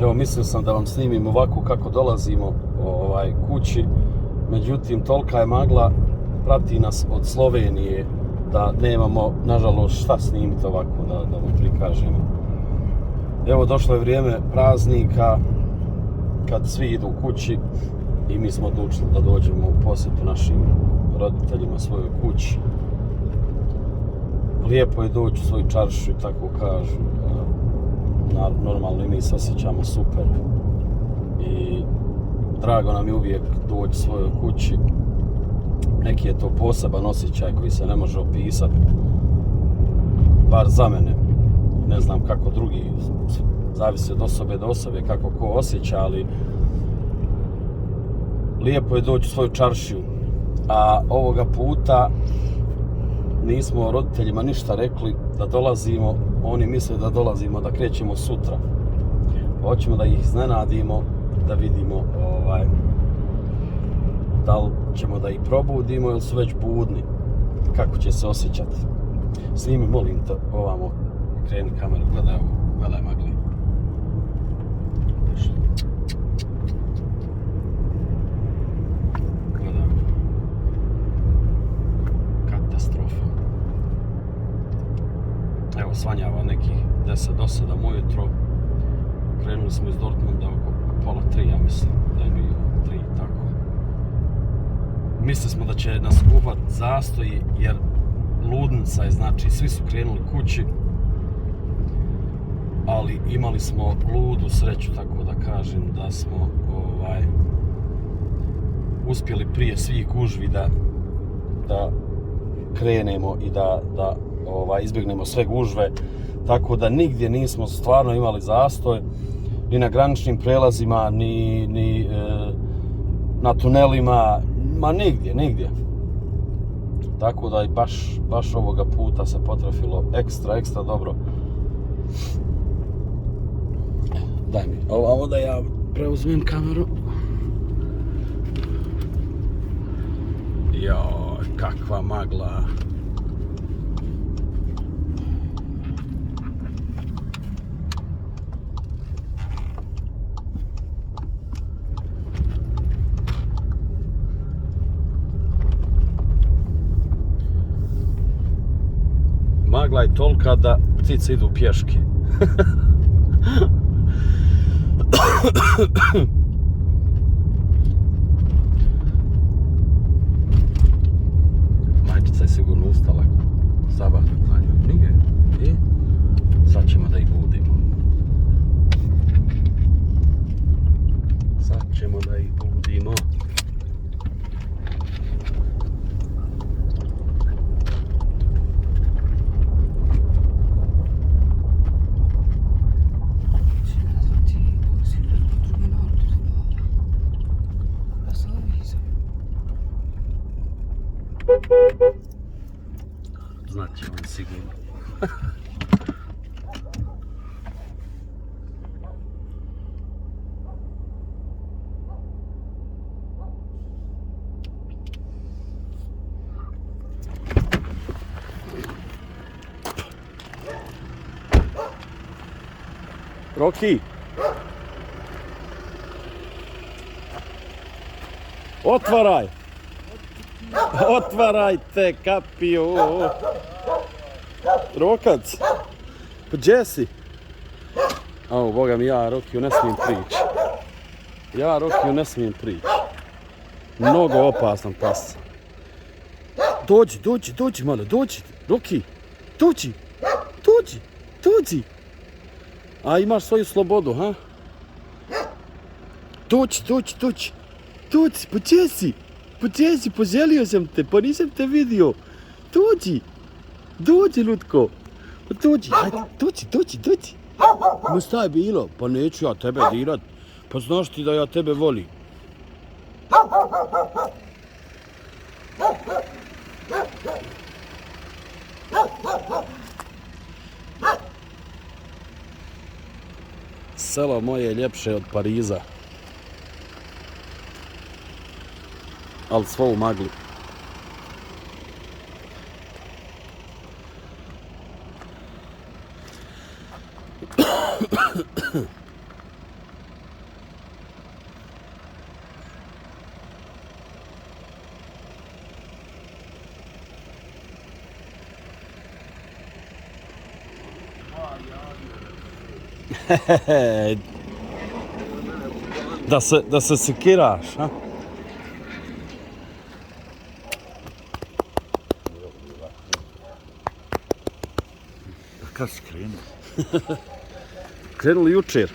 Evo, mislio sam da vam snimim ovako kako dolazimo kući, međutim tolika je magla, prati nas od Slovenije da nemamo, nažalost, šta snimiti ovako da vam prikažemo. Evo, došlo je vrijeme praznika kad svi idu kući i mi smo odlučili da dođemo u posjetu našim roditeljima, svojoj kući. Lijepo je doći u svoju čaršiju, tako kažu. Normalno i mi se osjećamo super i drago nam je uvijek doći svojoj kući. Neki je to poseban osjećaj koji se ne može opisati, bar za mene. Ne znam kako drugi, zavisi od osobe do osobe kako ko osjeća, ali lijepo je doći u svoju čaršiju. A ovoga puta nismo roditeljima ništa rekli da dolazimo, oni misle da dolazimo, da krećemo sutra. Hoćemo da ih iznenadimo, da vidimo da li ćemo da ih probudimo ili su već budni, kako će se osjećati. Snimi, molim te, ovamo, kreni kameru, gledaj magli. Gledaj. Katastrofa. Evo, svanjava nekih 10 do 7 ujutro. Krenuli smo iz Dortmunda oko pola 3, ja mislim da je bio 3, tako. Mislili smo da će nas uhvat zastoji, jer ludnica je, znači svi su krenuli kući, ali imali smo ludu sreću, tako da kažem, da smo uspjeli prije svih gužvi da krenemo i da izbjegnemo sve gužve, tako da nigdje nismo stvarno imali zastoj, ni na graničnim prelazima, ni na tunelima, ma nigdje. Tako da i baš ovoga puta se potrefilo ekstra dobro. Daj mi ovo da ja preuzmem kameru. Joj, kakva magla. Magla je tolika da ptice idu pješke. Majčica je sigurno ustala. Sabah na njoj. Nije. Sad ćemo da ih budimo. Znaće on sigurno. Roki! Otvaraj! Otvarajte, kapiju! Rokac! Pa gdje si? Au, boga mi, ja Rokiju ne smijem prići. Mnogo opasan pas. Dođi malo, dođi! Roki! Dođi! A imaš svoju slobodu, ha? Dođi, pa gdje si, poželio sam te, pa nisam te vidio. Dođi, Lutko, pa dođi, dođi. Ma šta je bilo? Pa neću ja tebe dirat, pa znaš ti da ja tebe volim. Selo moje je ljepše od Pariza, ali svo u magli. Da se sekiraš, ha? Kad si krenuo? Krenuli jučer.